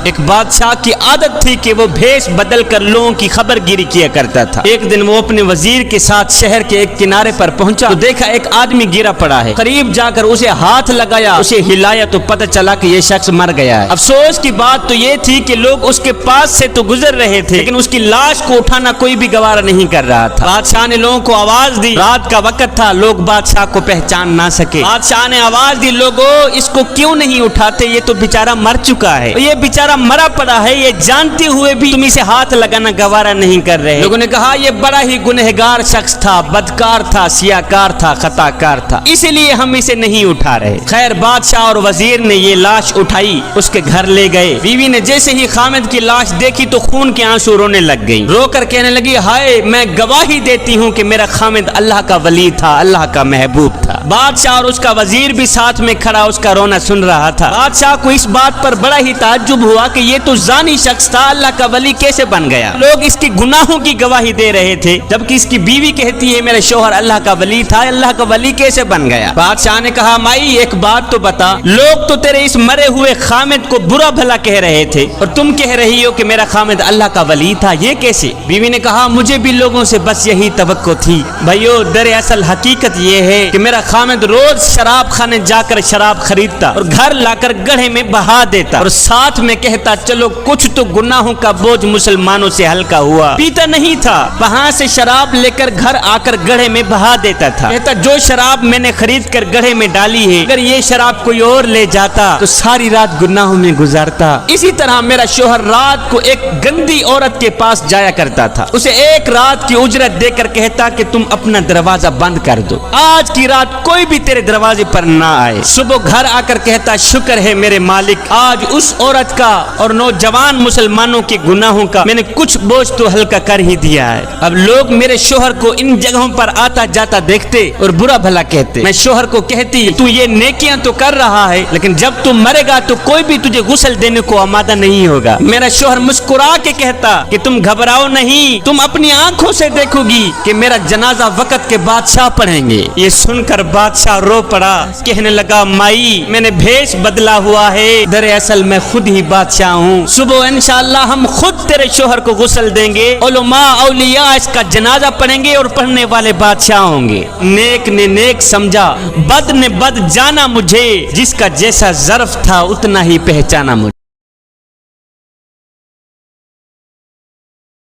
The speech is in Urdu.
ایک بادشاہ کی عادت تھی کہ وہ بھیس بدل کر لوگوں کی خبر گیری کیا کرتا تھا۔ ایک دن وہ اپنے وزیر کے ساتھ شہر کے ایک کنارے پر پہنچا تو دیکھا ایک آدمی گرا پڑا ہے۔ قریب جا کر اسے ہاتھ لگایا، اسے ہلایا تو پتہ چلا کہ یہ شخص مر گیا ہے۔ افسوس کی بات تو یہ تھی کہ لوگ اس کے پاس سے تو گزر رہے تھے لیکن اس کی لاش کو اٹھانا کوئی بھی گوارا نہیں کر رہا تھا۔ بادشاہ نے لوگوں کو آواز دی، رات کا وقت تھا، لوگ بادشاہ کو پہچان نہ سکے۔ بادشاہ نے آواز دی، لوگوں اس کو کیوں نہیں اٹھاتے، یہ تو بیچارہ مر چکا ہے، یہ بیچارہ مرا پڑا ہے، یہ جانتے ہوئے بھی تم اسے ہاتھ لگانا گوارا نہیں کر رہے۔ لوگوں نے کہا یہ بڑا ہی گنہگار شخص تھا، بدکار تھا، سیاکار تھا، خطا کار تھا، اسی لیے ہم اسے نہیں اٹھا رہے۔ خیر بادشاہ اور وزیر نے یہ لاش اٹھائی، اس کے گھر لے گئے۔ بیوی نے جیسے ہی خامد کی لاش دیکھی تو خون کے آنسو رونے لگ گئی، رو کر کہنے لگی ہائے میں گواہی دیتی ہوں کہ میرا خامد اللہ کا ولی تھا، اللہ کا محبوب تھا۔ بادشاہ اور اس کا وزیر بھی ساتھ میں کھڑا اس کا رونا سن رہا تھا۔ بادشاہ کو اس بات پر بڑا ہی تعجب ہوا کہ یہ تو زانی شخص تھا، اللہ کا ولی کیسے بن گیا؟ لوگ اس کی گناہوں کی گواہی دے رہے تھے جبکہ اس کی بیوی کہتی ہے میرے شوہر اللہ کا ولی تھا، اللہ کا ولی کیسے بن گیا؟ بادشاہ نے کہا مائی ایک بات تو بتا، لوگ تو تیرے اس مرے ہوئے خامد کو برا بھلا کہہ رہے تھے اور تم کہہ رہی ہو کہ میرا خامد اللہ کا ولی تھا، یہ کیسے؟ بیوی نے کہا مجھے بھی لوگوں سے بس یہی توقع تھی بھائیو، دراصل حقیقت یہ ہے کہ میرا خامد روز شراب خانے جا کر شراب خریدتا اور گھر لا کر گڑھے میں بہا دیتا اور ساتھ میں کہتا چلو کچھ تو گناہوں کا بوجھ مسلمانوں سے ہلکا ہوا۔ پیتا نہیں تھا، وہاں سے شراب لے کر گھر آ کر گڑھے میں بہا دیتا تھا، کہتا جو شراب میں نے خرید کر گڑھے میں ڈالی ہے اگر یہ شراب کوئی اور لے جاتا تو ساری رات گناہوں میں گزارتا۔ اسی طرح میرا شوہر رات کو ایک گندی عورت کے پاس جایا کرتا تھا، اسے ایک رات کی اجرت دے کر کہتا کہ تم اپنا دروازہ بند کر دو، آج کی رات کوئی بھی تیرے دروازے پر نہ آئے۔ صبح گھر آ کر کہتا شکر ہے میرے مالک، آج اس عورت کا اور نوجوان مسلمانوں کے گناہوں کا میں نے کچھ بوجھ تو ہلکا کر ہی دیا ہے۔ اب لوگ میرے شوہر کو ان جگہوں پر آتا جاتا دیکھتے اور برا بھلا کہتے، میں شوہر کو کہتی تو یہ نیکیاں تو کر رہا ہے لیکن جب تم مرے گا تو کوئی بھی تجھے غسل دینے کو آمادہ نہیں ہوگا۔ میرا شوہر مسکرا کے کہتا کہ تم گھبراؤ نہیں، تم اپنی آنکھوں سے دیکھو گی کہ میرا جنازہ وقت کے بادشاہ پڑھیں گے۔ یہ سن کر بادشاہ رو پڑا، کہنے لگا مائی میں نے بھیس بدلا ہوا ہے، دراصل میں خود ہی بادشاہ ہوں، صبح انشاءاللہ ہم خود تیرے شوہر کو غسل دیں گے، علماء اولیاء اس کا جنازہ پڑھیں گے اور پڑھنے والے بادشاہ ہوں گے۔ نیک نے نیک سمجھا، بد نے بد جانا، مجھے جس کا جیسا ظرف تھا اتنا ہی پہچانا مجھے۔